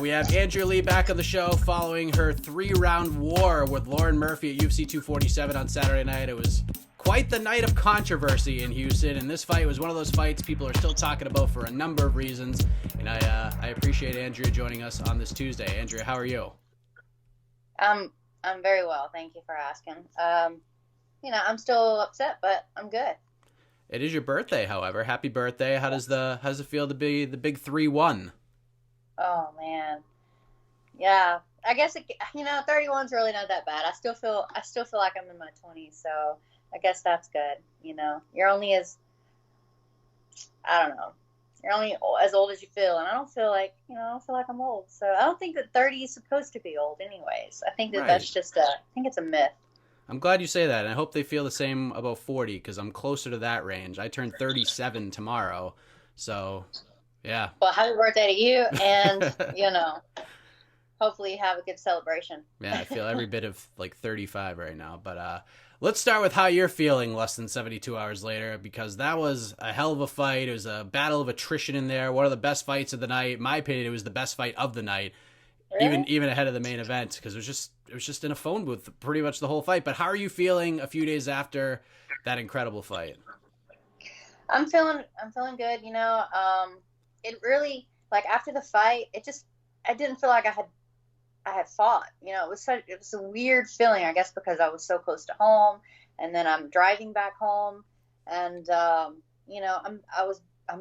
We have Andrea Lee back on the show following her 3-round war with Lauren Murphy at UFC 247 on Saturday night. It was quite the night of controversy in Houston, and this fight was one of those fights people are still talking about for a number of reasons. And I appreciate Andrea joining us on this Tuesday. Andrea, how are you? I'm very well. Thank you for asking. I'm still upset, but I'm good. It is your birthday, however. Happy birthday. How does it feel to be the big 3-1? Oh man. Yeah. I guess 31's really not that bad. I still feel like I'm in my 20s, so I guess that's good. You're only as old as you feel, and I don't feel like I'm old. So I don't think that 30 is supposed to be old anyways. I think that that's just I think it's a myth. I'm glad you say that, and I hope they feel the same about 40, because I'm closer to that range. I turn 37 tomorrow, so yeah. Well, happy birthday to you, and hopefully you have a good celebration. Yeah, I feel every bit of like 35 right now, but let's start with how you're feeling less than 72 hours later, because that was a hell of a fight. It was a battle of attrition in there. One of the best fights of the night. In my opinion, it was the best fight of the night, really? even ahead of the main event, because it was just in a phone booth pretty much the whole fight. But how are you feeling a few days after that incredible fight? I'm feeling good. It really, like, after the fight, I didn't feel like I had fought. It was a weird feeling, I guess, because I was so close to home, and then I'm driving back home, and I'm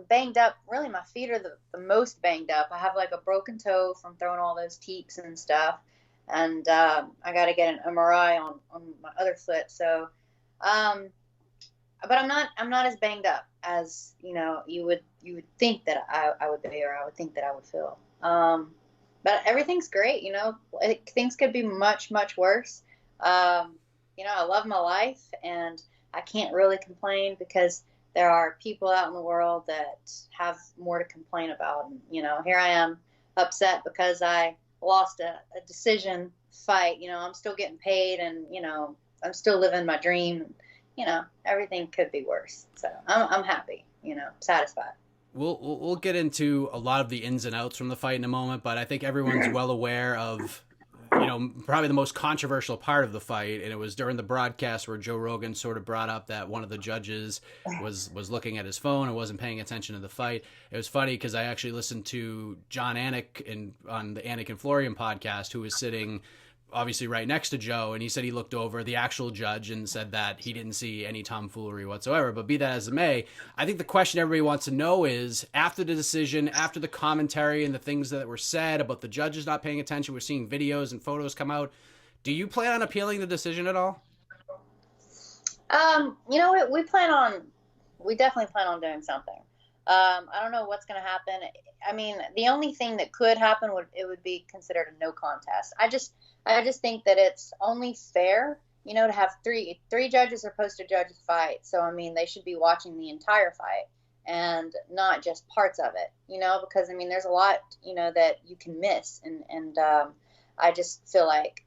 banged up. Really, my feet are the most banged up. I have like a broken toe from throwing all those teeps and stuff, and I got to get an MRI on my other foot. So, but I'm not as banged up as you would think that I would be, or I would think that I would feel. But everything's great, things could be much, much worse. I love my life, and I can't really complain, because there are people out in the world that have more to complain about. And, here I am upset because I lost a decision fight. I'm still getting paid, and, I'm still living my dream. Everything could be worse. So I'm happy, satisfied. We'll get into a lot of the ins and outs from the fight in a moment, but I think everyone's well aware of, probably the most controversial part of the fight, and it was during the broadcast where Joe Rogan sort of brought up that one of the judges was looking at his phone and wasn't paying attention to the fight. It was funny because I actually listened to John Anik on the Anik and Florian podcast, who was sitting obviously right next to Joe, and he said he looked over the actual judge and said that he didn't see any tomfoolery whatsoever. But be that as it may, I think the question everybody wants to know is, after the decision, after the commentary and the things that were said about the judges not paying attention, we're seeing videos and photos come out. Do you plan on appealing the decision at all? We definitely plan on doing something. I don't know what's going to happen. I mean, the only thing that could happen would be considered a no contest. I just think that it's only fair, to have three judges are supposed to judge the fight. So, I mean, they should be watching the entire fight and not just parts of it, because, I mean, there's a lot, that you can miss. And I just feel like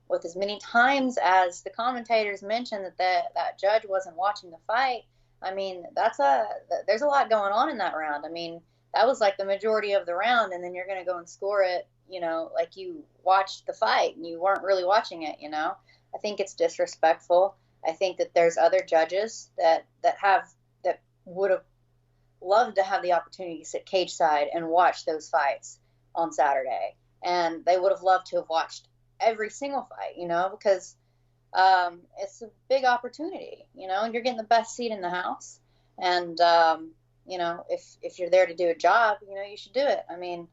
with as many times as the commentators mentioned that judge wasn't watching the fight, I mean, there's a lot going on in that round. I mean, that was like the majority of the round, and then you're going to go and score it, like you watched the fight and you weren't really watching it, I think it's disrespectful. I think that there's other judges that would have loved to have the opportunity to sit cage side and watch those fights on Saturday. And they would have loved to have watched every single fight, because it's a big opportunity, and you're getting the best seat in the house. And, if you're there to do a job, you should do it. I mean,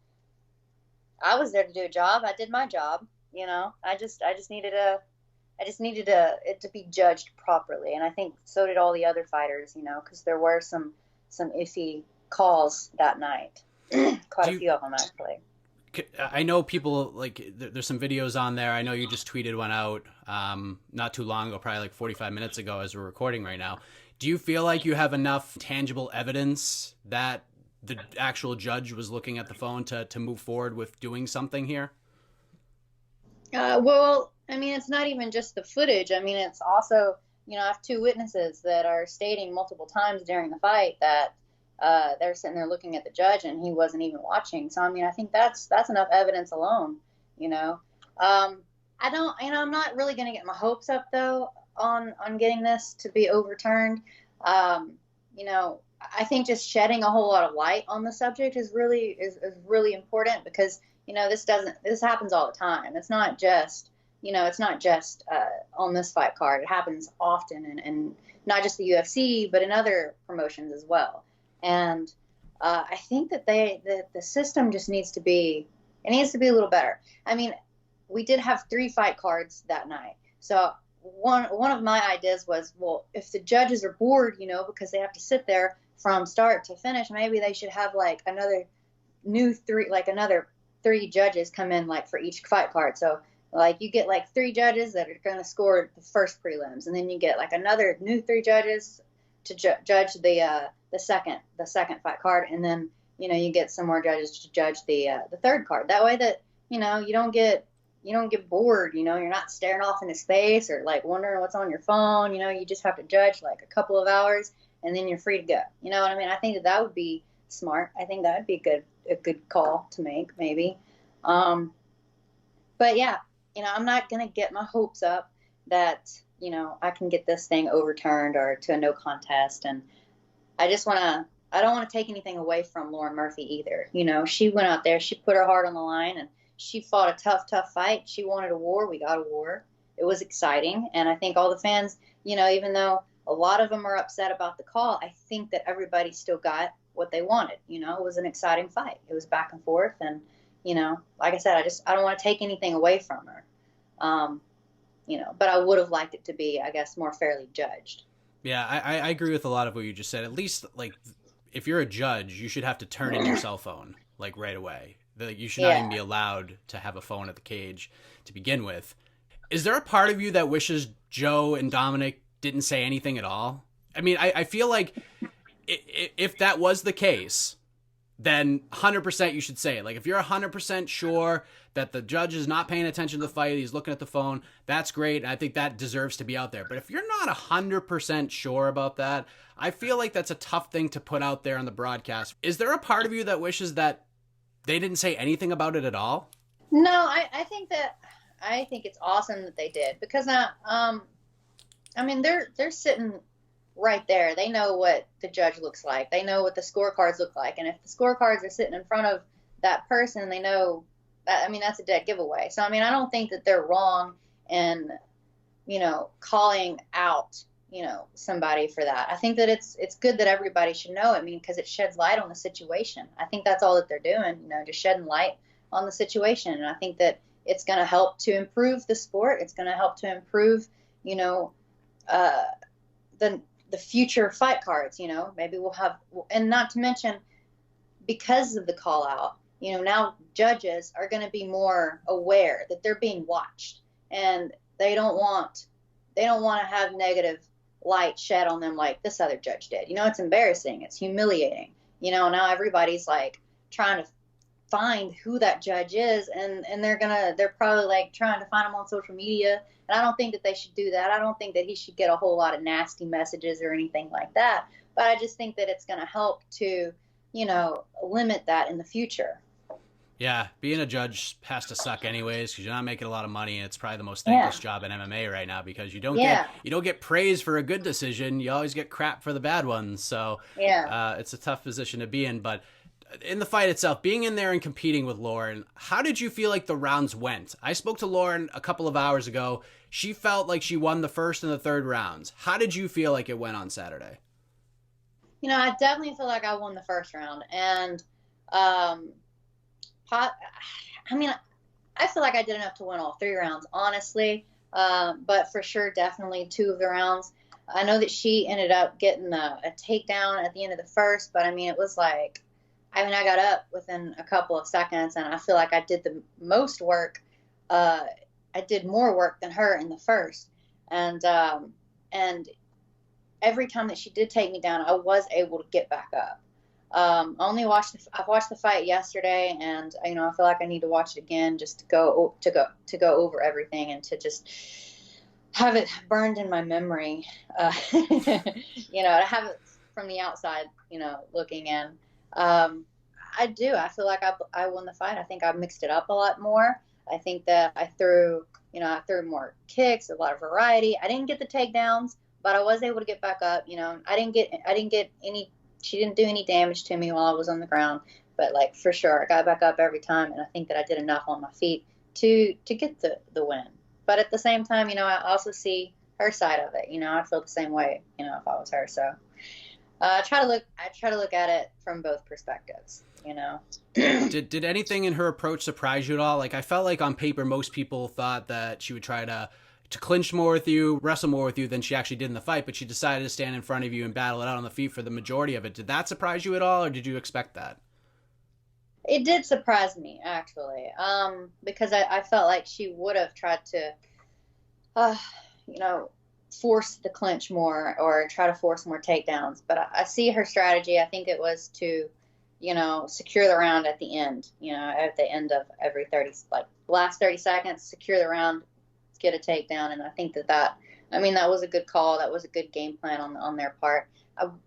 I was there to do a job. I did my job, I just needed it to be judged properly. And I think so did all the other fighters, because there were some iffy calls that night. Quite a few of them, actually. I know people, like, there's some videos on there. I know you just tweeted one out not too long ago, probably like 45 minutes ago as we're recording right now. Do you feel like you have enough tangible evidence that the actual judge was looking at the phone to move forward with doing something here? Well, I mean, it's not even just the footage. I mean, it's also, I have two witnesses that are stating multiple times during the fight that they're sitting there looking at the judge and he wasn't even watching. So I mean, I think that's enough evidence alone, you know. I don't, I'm not really going to get my hopes up though on getting this to be overturned. Um, you know, I think just shedding a whole lot of light on the subject is really important, because this happens all the time. It's not just on this fight card. It happens often, and not just the UFC, but in other promotions as well. And I think that the system just needs to be a little better. I mean, we did have 3 fight cards that night. So one of my ideas was, well, if the judges are bored, because they have to sit there from start to finish, maybe they should have like another 3 judges come in, like for each fight card. So like you get like 3 judges that are going to score the first prelims, and then you get like another new 3 judges to judge the second fight card, and then you get some more judges to judge the third card. That way that you don't get bored. You're not staring off into space or like wondering what's on your phone. You just have to judge like a couple of hours, and then you're free to go. You know what I mean? I think that would be smart. I think that would be a good call to make, maybe. But yeah, I'm not gonna get my hopes up that I can get this thing overturned or to a no contest. And I don't want to take anything away from Lauren Murphy either. She went out there, she put her heart on the line, and she fought a tough fight. She wanted a war. We got a war. It was exciting. And I think all the fans, even though a lot of them are upset about the call, I think that everybody still got what they wanted. It was an exciting fight. It was back and forth. And, like I said, I don't want to take anything away from her. But I would have liked it to be, I guess, more fairly judged. Yeah, I agree with a lot of what you just said. At least, like, if you're a judge, you should have to turn in your cell phone, like, right away. You should not even be allowed to have a phone at the cage to begin with. Is there a part of you that wishes Joe and Dominic didn't say anything at all? I mean, I feel like if that was the case, then 100% you should say it. Like, if you're 100% sure that the judge is not paying attention to the fight, he's looking at the phone, that's great. And I think that deserves to be out there. But if you're not 100% sure about that, I feel like that's a tough thing to put out there on the broadcast. Is there a part of you that wishes that they didn't say anything about it at all? No, I think it's awesome that they did, because I mean, they're sitting right there. They know what the judge looks like. They know what the scorecards look like. And if the scorecards are sitting in front of that person, they know that, I mean, that's a dead giveaway. So, I mean, I don't think that they're wrong in, calling out, somebody for that. I think that it's good that everybody should know it. I mean, because it sheds light on the situation. I think that's all that they're doing, just shedding light on the situation. And I think that it's going to help to improve the sport. It's going to help to improve, the future fight cards. Maybe we'll have, and not to mention, because of the call out, now judges are going to be more aware that they're being watched, and they don't want to have negative light shed on them like this other judge did. It's embarrassing. It's humiliating. Now everybody's like trying to find who that judge is, and they're probably like trying to find him on social media. And I don't think that they should do that. I don't think that he should get a whole lot of nasty messages or anything like that. But I just think that it's going to help to, limit that in the future. Yeah, being a judge has to suck anyways, because you're not making a lot of money, and it's probably the most thankless job in MMA right now, because you don't get praise for a good decision. You always get crap for the bad ones. So it's a tough position to be in. But in the fight itself, being in there and competing with Lauren, how did you feel like the rounds went? I spoke to Lauren a couple of hours ago. She felt like she won the first and the third rounds. How did you feel like it went on Saturday? I definitely feel like I won the first round. And, I feel like I did enough to win all 3 rounds, honestly. But for sure, definitely 2 of the rounds. I know that she ended up getting a takedown at the end of the first, but it was like, I got up within a couple of seconds, and I feel like I did the most work. I did more work than her in the first. And every time that she did take me down, I was able to get back up. I watched the fight yesterday, and I feel like I need to watch it again just to go over everything and to just have it burned in my memory. To have it from the outside, looking in. I do. I feel like I won the fight. I think I mixed it up a lot more. I think that I threw more kicks, a lot of variety. I didn't get the takedowns, but I was able to get back up. I didn't get any. She didn't do any damage to me while I was on the ground, but like for sure, I got back up every time, and I think that I did enough on my feet to get the win. But at the same time, I also see her side of it. I feel the same way. If I was her, so I try to look at it from both perspectives. Did anything in her approach surprise you at all? Like, I felt like on paper most people thought that she would try to clinch more with you, wrestle more with you than she actually did in the fight, but she decided to stand in front of you and battle it out on the feet for the majority of it. Did that surprise you at all, or did you expect that? It did surprise me, actually, because I felt like she would have tried to force the clinch more or try to force more takedowns, but I see her strategy. I think it was to secure the round at the end, at the end of every last 30 seconds, secure the round, get a takedown. And I think that was a good call. That was a good game plan on their part.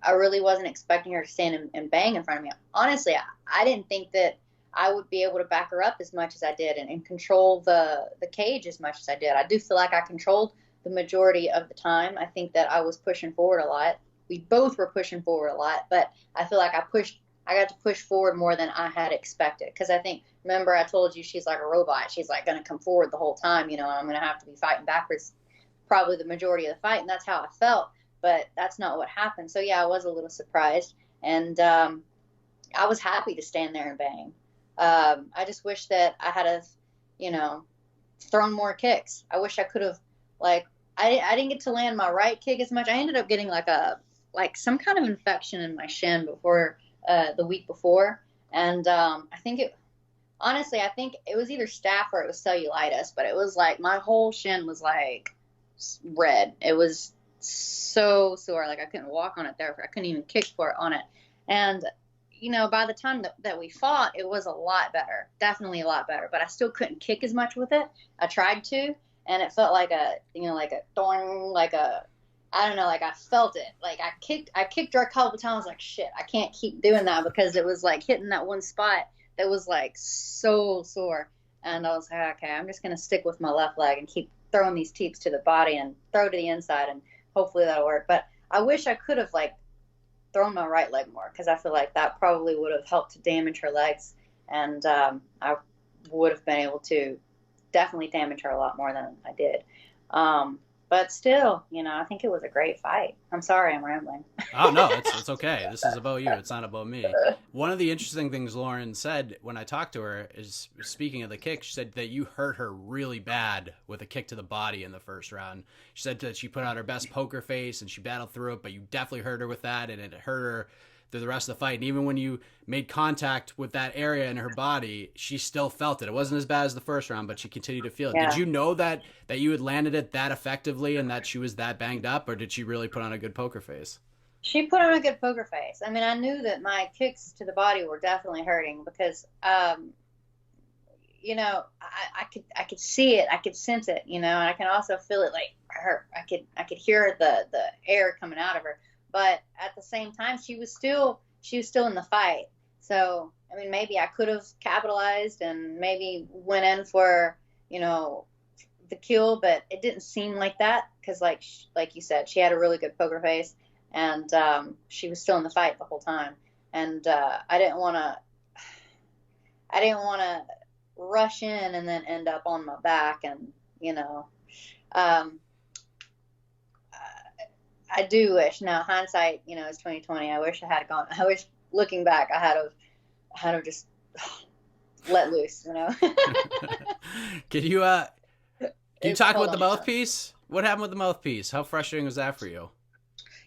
I really wasn't expecting her to stand and bang in front of me. Honestly, I didn't think that I would be able to back her up as much as I did and control the cage as much as I did. I do feel like I controlled the majority of the time. I think that I was pushing forward a lot. We both were pushing forward a lot, but I feel like I got to push forward more than I had expected. Because remember I told you she's like a robot. She's like going to come forward the whole time, and I'm going to have to be fighting backwards probably the majority of the fight. And that's how I felt, but that's not what happened. So yeah, I was a little surprised, and I was happy to stand there and bang. I just wish that I had thrown more kicks. I wish I could have, I didn't get to land my right kick as much. I ended up getting some kind of infection in my shin before the week before, and I think it was either staph or it was cellulitis, but it was like my whole shin was like red. It was so sore, like I couldn't walk on it there. I couldn't even kick for it on it. And by the time that we fought, it was a lot better, definitely a lot better, but I still couldn't kick as much with it. I tried to, and it felt like a thorn, I don't know, I felt it. I kicked her a couple times, like, shit, I can't keep doing that, because it was like hitting that one spot that was like so sore. And I was like, okay, I'm just going to stick with my left leg and keep throwing these teeps to the body and throw to the inside, and hopefully that'll work. But I wish I could have thrown my right leg more, because I feel like that probably would have helped to damage her legs. And I would have been able to definitely damage her a lot more than I did. But still, I think it was a great fight. I'm sorry, I'm rambling. Oh, no, it's okay. This is about you. It's not about me. One of the interesting things Lauren said when I talked to her is, speaking of the kick, she said that you hurt her really bad with a kick to the body in the first round. She said that she put out her best poker face and she battled through it, but you definitely hurt her with that, and it hurt her through the rest of the fight. And even when you made contact with that area in her body, she still felt it. It wasn't as bad as the first round, but she continued to feel it. Yeah. Did you know that you had landed it that effectively and that she was that banged up, or did she really put on a good poker face? She put on a good poker face. I knew that my kicks to the body were definitely hurting, because I could see it, I could sense it, and I can also feel it hurt. I could hear the air coming out of her. But at the same time, she was still in the fight. So, maybe I could have capitalized and maybe went in for, the kill, but it didn't seem like that, because like you said, she had a really good poker face, and she was still in the fight the whole time. And I didn't want to rush in and then end up on my back, and I do wish, now hindsight, is 2020. I wish looking back, I had of just let loose, Can you talk about the mouthpiece? What happened with the mouthpiece? How frustrating was that for you?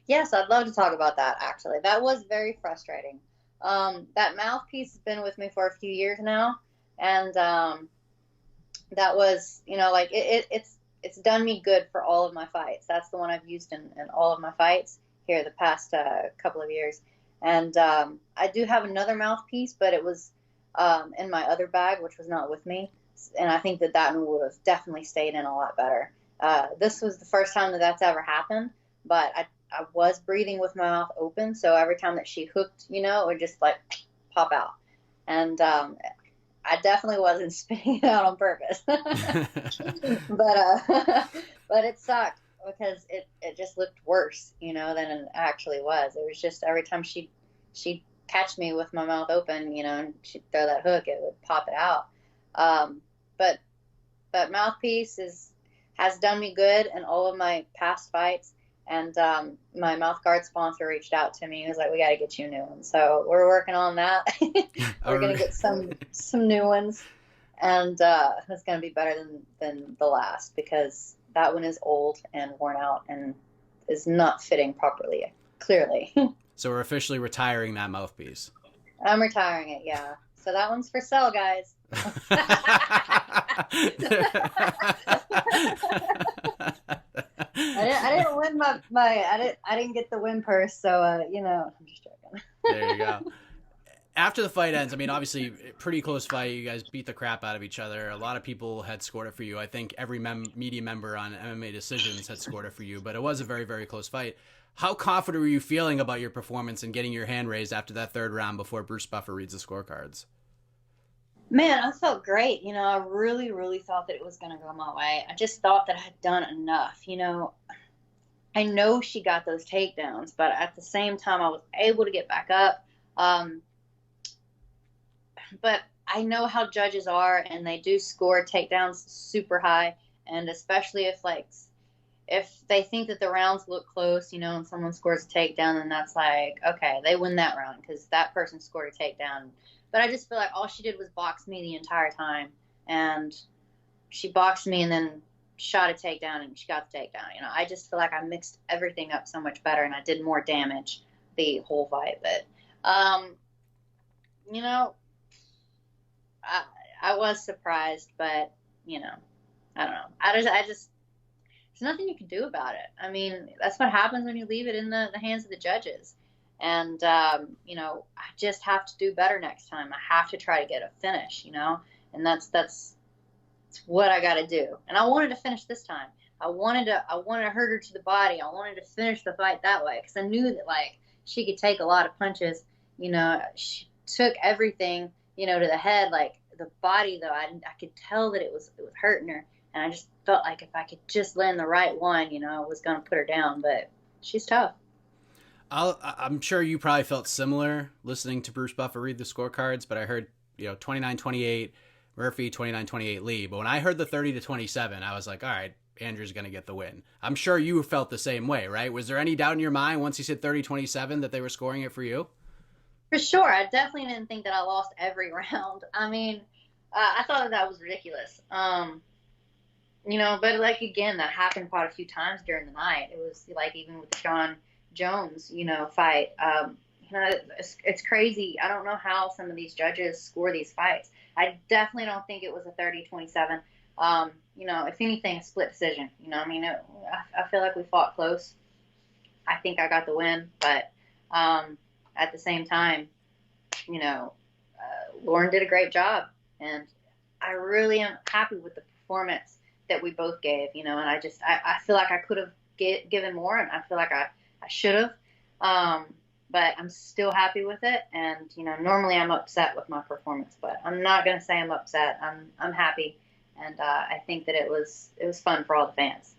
Yes, I'd love to talk about that, actually. That was very frustrating. That mouthpiece has been with me for a few years now, and that was, it's done me good for all of my fights. That's the one I've used in all of my fights here the past couple of years. And I do have another mouthpiece, but it was in my other bag, which was not with me. And I think that one would have definitely stayed in a lot better. This was the first time that that's ever happened, but I was breathing with my mouth open, so every time that she hooked, it would just like pop out. And I definitely wasn't spitting it out on purpose. but but it sucked because it just looked worse, than it actually was. It was just every time she'd catch me with my mouth open, and she'd throw that hook, it would pop it out. But mouthpiece has done me good in all of my past fights. And my mouth guard sponsor reached out to me. He was like, "We got to get you a new one." So we're working on that. We're gonna get some new ones, and it's gonna be better than the last, because that one is old and worn out and is not fitting properly. Clearly. So we're officially retiring that mouthpiece. I'm retiring it. Yeah. So that one's for sale, guys. I didn't win I didn't get the win purse, so I'm just joking. There you go. After the fight ends, I mean, obviously, pretty close fight. You guys beat the crap out of each other. A lot of people had scored it for you. I think every media member on MMA Decisions had scored it for you, but it was a very, very close fight. How confident were you feeling about your performance and getting your hand raised after that third round before Bruce Buffer reads the scorecards? Man, I felt great. I really, really thought that it was going to go my way. I just thought that I had done enough. I know she got those takedowns, but at the same time, I was able to get back up. But I know how judges are, and they do score takedowns super high. And especially if they think that the rounds look close, and someone scores a takedown, then that's like, okay, they win that round because that person scored a takedown. But I just feel like all she did was box me the entire time. And she boxed me and then shot a takedown, and she got the takedown. I just feel like I mixed everything up so much better, and I did more damage the whole fight. But, I was surprised, but, I don't know. I just, there's nothing you can do about it. I mean, that's what happens when you leave it in the hands of the judges. And, I just have to do better next time. I have to try to get a finish, and that's what I got to do. And I wanted to finish this time. I wanted to hurt her to the body. I wanted to finish the fight that way, because I knew that she could take a lot of punches. She took everything, to the head. The body, though, I could tell that it was hurting her. And I just felt like if I could just land the right one, I was going to put her down. But she's tough. I'm sure you probably felt similar listening to Bruce Buffer read the scorecards, but I heard, 29-28 Murphy, 29-28 Lee. But when I heard the 30-27, I was like, all right, Andrew's going to get the win. I'm sure you felt the same way, right? Was there any doubt in your mind once he said 30-27 that they were scoring it for you? For sure. I definitely didn't think that I lost every round. I mean, I thought that was ridiculous. But again, that happened quite a few times during the night. It was even with the Sean Jones, fight. It's crazy. I don't know how some of these judges score these fights. I definitely don't think it was a 30-27. If anything, a split decision. I feel like we fought close. I think I got the win, but at the same time, Lauren did a great job, and I really am happy with the performance that we both gave. And I feel like I could have given more, and I feel like I should have. But I'm still happy with it. And, normally I'm upset with my performance, but I'm not going to say I'm upset. I'm happy. And I think that it was fun for all the fans.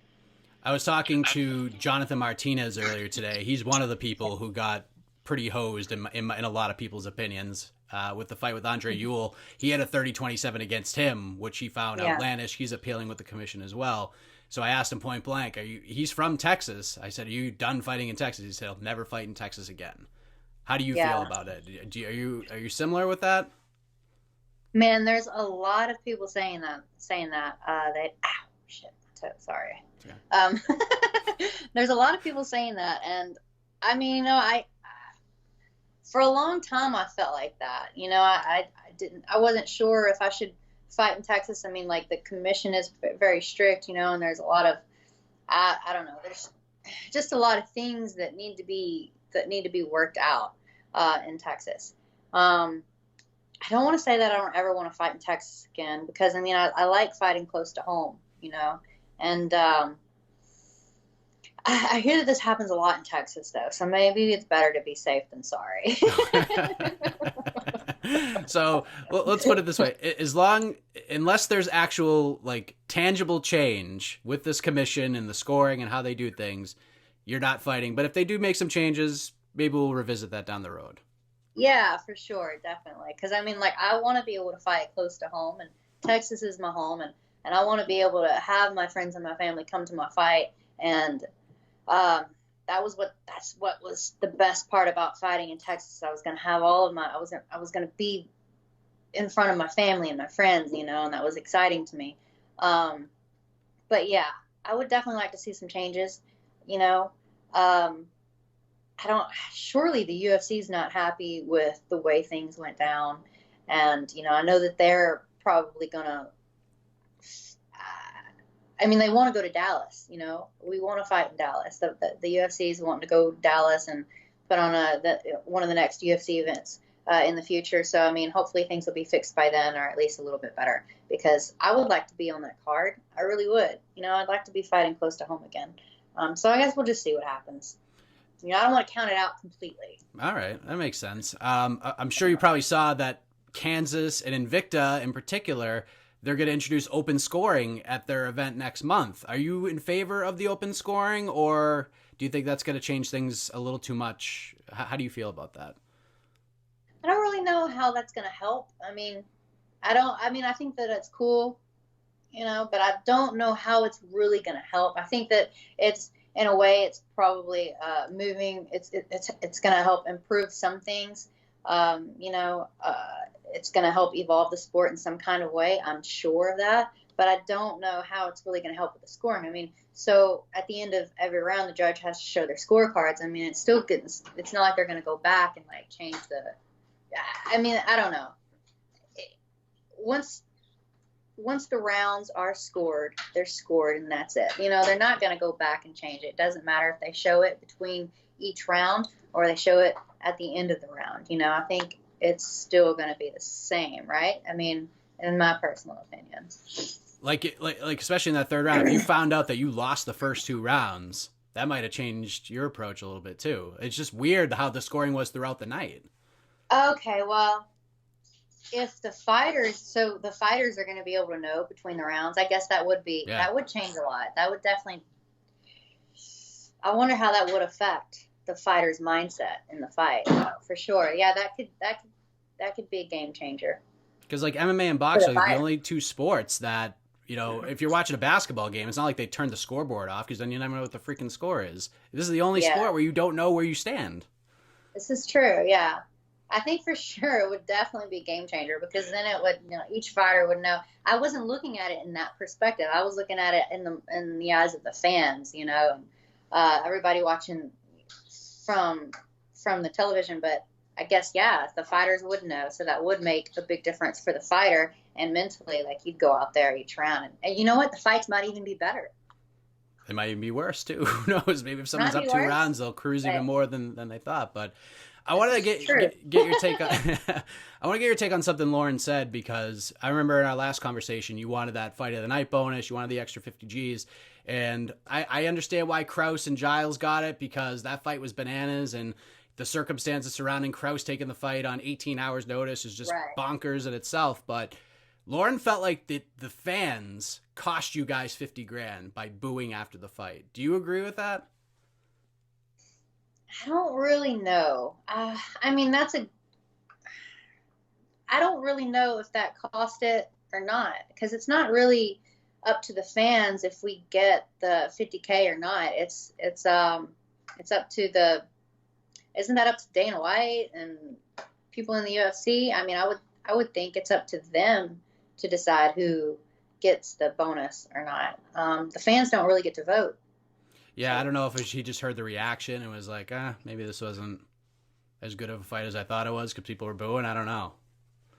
I was talking to Jonathan Martinez earlier today. He's one of the people who got pretty hosed in a lot of people's opinions with the fight with Andre Ewell. He had a 30-27 against him, which he found outlandish. He's appealing with the commission as well. So I asked him point blank, he's from Texas. I said, are you done fighting in Texas? He said, he'll never fight in Texas again. How do you feel about it? Are you similar with that? Man, there's a lot of people saying that, sorry. Yeah. There's a lot of people saying that. And I mean, for a long time I felt like that. I wasn't sure if I should fight in Texas. I mean, the commission is very strict, and there's a lot of, I don't know, there's just a lot of things that need to be worked out in Texas. I don't want to say that I don't ever want to fight in Texas again, because I like fighting close to home, and I hear that this happens a lot in Texas, though, so maybe it's better to be safe than sorry. So let's put it this way: unless there's actual like tangible change with this commission and the scoring and how they do things, you're not fighting. But if they do make some changes, maybe we'll revisit that down the road. Yeah, for sure, definitely. Because I mean, like, I want to be able to fight close to home, and Texas is my home, and I want to be able to have my friends and my family come to my fight, and um, that's what was the best part about fighting in Texas. I was gonna have all of my I was gonna be in front of my family and my friends, you know, and that was exciting to me. Um, but yeah, I would definitely like to see some changes, you know. Um, I don't, surely the UFC is not happy with the way things went down. And, you know, I know that they're probably going to, I mean, they want to go to Dallas, you know, we want to fight in Dallas. The UFC is wanting to go to Dallas and put on one of the next UFC events in the future. So, I mean, hopefully things will be fixed by then, or at least a little bit better, because I would like to be on that card. I really would. You know, I'd like to be fighting close to home again. So I guess we'll just see what happens. You know, I don't want to count it out completely. All right, that makes sense. I'm sure you probably saw that Kansas and Invicta in particular, they're going to introduce open scoring at their event next month. Are you in favor of the open scoring, or do you think that's going to change things a little too much? How do you feel about that? I don't really know how that's going to help. I think that it's cool, you know, but I don't know how it's really going to help. I think that in a way, it's probably moving. It's going to help improve some things. You know, it's going to help evolve the sport in some kind of way. I'm sure of that, but I don't know how it's really going to help with the scoring. I mean, so at the end of every round, the judge has to show their scorecards. I mean, it's still good. It's not like they're going to go back and like change the. I mean, I don't know. Once the rounds are scored, they're scored and that's it. You know, they're not going to go back and change it. It doesn't matter if they show it between each round or they show it at the end of the round. You know, I think it's still going to be the same, right? I mean, in my personal opinion. Like especially in that third round, if you found out that you lost the first two rounds, that might have changed your approach a little bit too. It's just weird how the scoring was throughout the night. Okay, well, if the fighters are going to be able to know between the rounds, I guess that would change a lot. That would definitely, I wonder how that would affect the fighter's mindset in the fight, for sure. Yeah, that could be a game changer. Because like MMA and boxing are the only two sports that, you know, if you're watching a basketball game, it's not like they turn the scoreboard off, because then you never know what the freaking score is. This is the only sport where you don't know where you stand. This is true, yeah. I think for sure it would definitely be a game changer, because then it would, you know, each fighter would know. I wasn't looking at it in that perspective. I was looking at it in the eyes of the fans, you know, and everybody watching from the television. But I guess, yeah, the fighters would know, so that would make a big difference for the fighter, and mentally, like, you'd go out there each round, and you know what, the fights might even be better. It might even be worse too. Who knows? Maybe if someone's up 2 rounds, they'll cruise even more than they thought. But I wanted to get your take on I want to get your take on something Lauren said, because I remember in our last conversation you wanted that fight of the night bonus, you wanted the extra 50 G's, and I understand why Krause and Giles got it, because that fight was bananas, and the circumstances surrounding Krause taking the fight on 18 hours notice is just bonkers in itself. But Lauren felt like the fans cost you guys 50 grand by booing after the fight. Do you agree with that? I don't really know. I mean, I don't really know if that cost it or not, because it's not really up to the fans if we get the 50K or not. It's up to isn't that up to Dana White and people in the UFC? I mean, I would think it's up to them to decide who gets the bonus or not. The fans don't really get to vote. Yeah, I don't know if he just heard the reaction and was like, maybe this wasn't as good of a fight as I thought it was because people were booing. I don't know.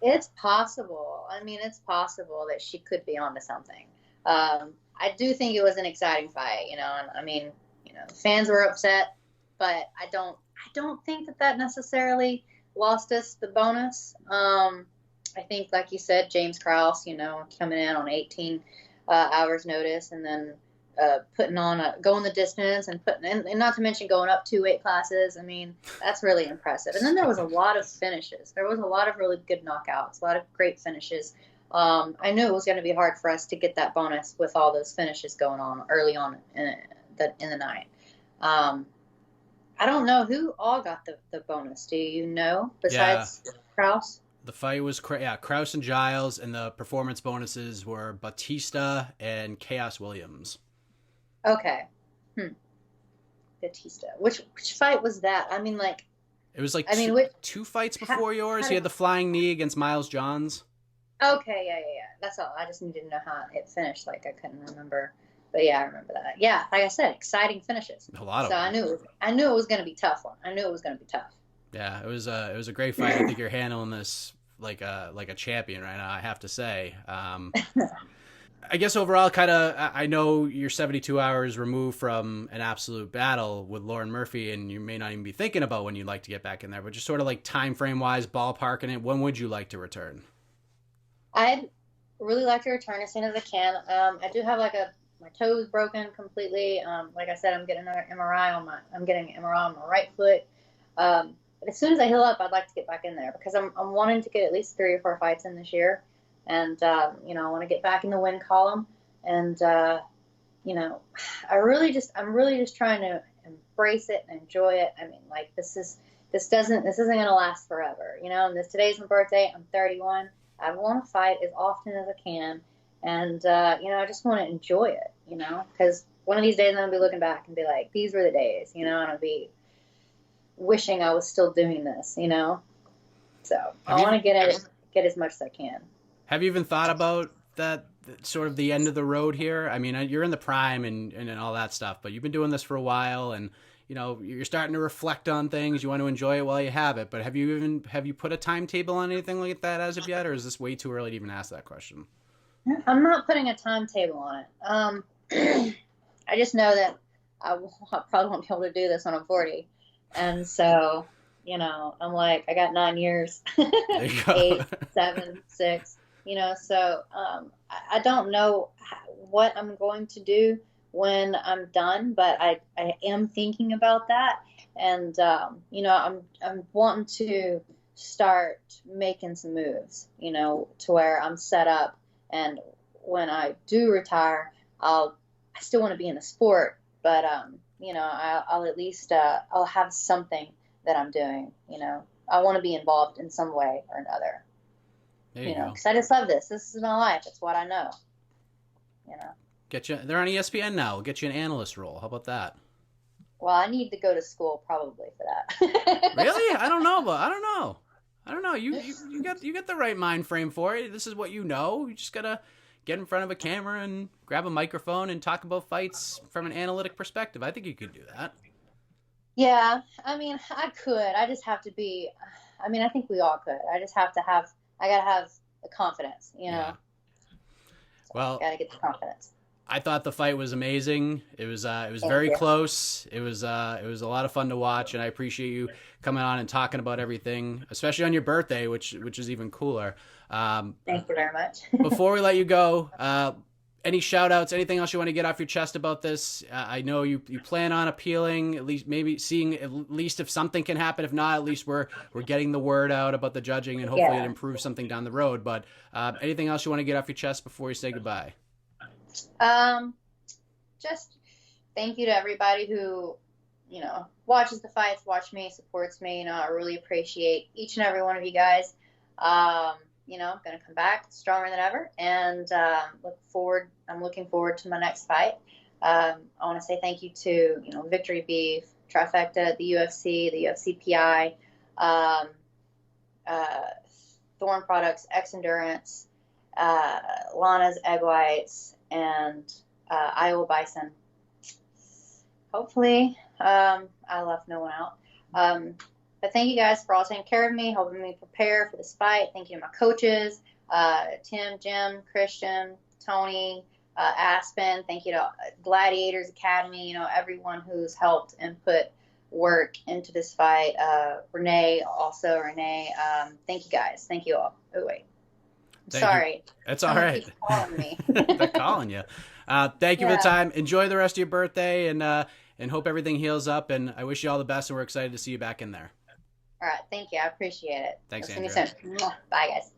It's possible. I mean, it's possible that she could be onto something. I do think it was an exciting fight, you know, and I mean, you know, the fans were upset, but I don't think that necessarily lost us the bonus. I think, like you said, James Krause, you know, coming in on 18 hours notice, and then putting on going the distance and and not to mention going up 2 weight classes. I mean, that's really impressive. And then there was a lot of finishes. There was a lot of really good knockouts, a lot of great finishes. I knew it was going to be hard for us to get that bonus with all those finishes going on early on in the night. I don't know who all got the bonus. Do you know, besides Kraus? The fight was Kraus and Giles, and the performance bonuses were Batista and Chaos Williams. Okay. Batista. Which fight was that? I mean, like... It was like two fights before yours. He had the flying knee against Miles Johns. Okay, yeah. That's all. I just needed to know how it finished. Like, I couldn't remember. But yeah, I remember that. Yeah, like I said, exciting finishes. A lot of them. I knew it was going to be tough one. I knew it was going to be tough. Yeah, it was a great fight. I think you're handling this like a champion right now, I have to say. I guess overall, I know you're 72 hours removed from an absolute battle with Lauren Murphy, and you may not even be thinking about when you'd like to get back in there, but just sort of like time frame wise, ballparking it, when would you like to return? I'd really like to return as soon as I can. I do have my toes broken completely. Like I said, I'm getting an MRI on my right foot. But as soon as I heal up, I'd like to get back in there because I'm wanting to get at least 3 or 4 fights in this year. And, I want to get back in the win column. And, I'm really just trying to embrace it and enjoy it. I mean, like, this isn't going to last forever, and today's my birthday. I'm 31. I want to fight as often as I can. And, I just want to enjoy it, because one of these days I'm going to be looking back and be like, these were the days, and I'll be wishing I was still doing this, So I want to get as much as I can. Have you even thought about that sort of the end of the road here? I mean, you're in the prime and all that stuff, but you've been doing this for a while, and you're starting to reflect on things. You want to enjoy it while you have it. But have you put a timetable on anything like that as of yet, or is this way too early to even ask that question? I'm not putting a timetable on it. I just know that I probably won't be able to do this when I'm 40, and so I'm like, I got 9 years, 8, 7, 6. So I don't know what I'm going to do when I'm done, but I am thinking about that. And, I'm wanting to start making some moves, to where I'm set up. And when I do retire, I still want to be in the sport, but, I'll at least, I'll have something that I'm doing, I want to be involved in some way or another. Because I just love this. This is my life. It's what I know. They're on ESPN now. We'll get you an analyst role. How about that? Well, I need to go to school probably for that. Really? I don't know. You got the right mind frame for it. This is what you know. You just gotta get in front of a camera and grab a microphone and talk about fights from an analytic perspective. I think you could do that. Yeah, I mean, I could. I just have to be. I mean, I think we all could. I just have to have. I gotta have the confidence, Yeah. Well, gotta get the confidence. I thought the fight was amazing. It was very close. It was a lot of fun to watch, and I appreciate you coming on and talking about everything, especially on your birthday, which is even cooler. Thank you very much. Before we let you go, any shout outs, anything else you want to get off your chest about this? I know you plan on appealing, at least maybe seeing at least if something can happen. If not, at least we're getting the word out about the judging, and hopefully it improves something down the road. But anything else you want to get off your chest before you say goodbye? Just thank you to everybody who, watches the fights, watch me, supports me. I really appreciate each and every one of you guys. I'm going to come back stronger than ever, and I'm looking forward to my next fight. I want to say thank you to, Victory Beef, Trifecta, the UFC PI, Thorn Products, X Endurance, Lana's Egg Whites, and Iowa Bison. Hopefully, I left no one out. But thank you guys for all taking care of me, helping me prepare for this fight. Thank you to my coaches, Tim, Jim, Christian, Tony, Aspen. Thank you to Gladiators Academy, everyone who's helped and put work into this fight. Renee. Thank you guys. Thank you all. Oh, wait. Sorry. That's all right. Keep calling me. They're calling you. Thank you for the Yeah. time. Enjoy the rest of your birthday, and hope everything heals up. And I wish you all the best, and we're excited to see you back in there. All right. Thank you. I appreciate it. Thanks, We'll see you Andrea. soon. Bye, guys.